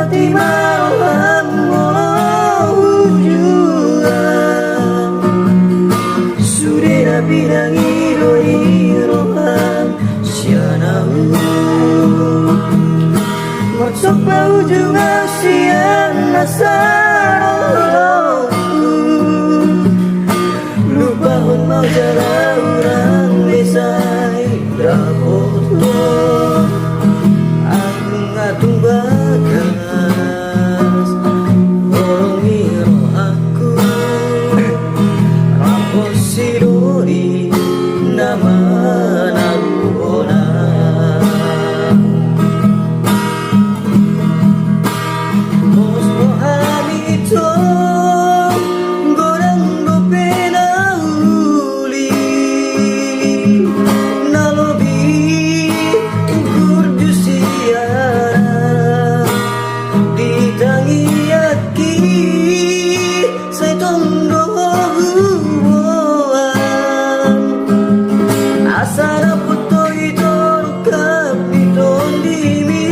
hati malam ujungan sudah bidangi doi rohan sianau maksud ujungan sian nasarong lupa hon mau jalan orang lesai dapoto aku ngatung bagas tolongi roh aku rampos sidori nama naruhona bos mohami itu goreng dope nauli nalobi ukur jusiara ditangi aki saya tondo hubuan asara puto itu kapiton dimi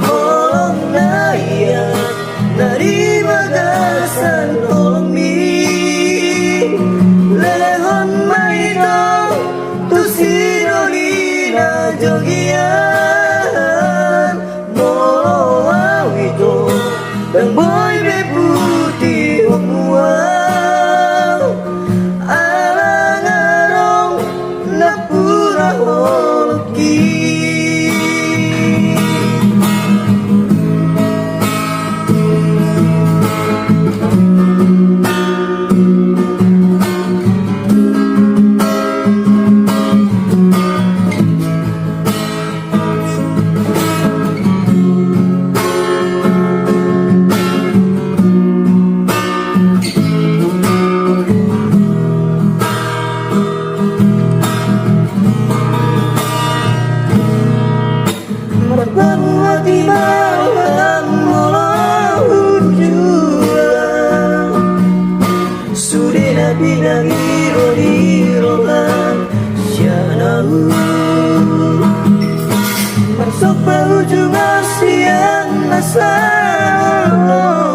tolong naya dari bagasan tolong mi lehon maito tu sidolina jogian molo awito dan boy beputi umuang alang arong napura holoki berbuat di malam ujungan sudah bidangi rodi rohan sianau masuk ujung siang nasar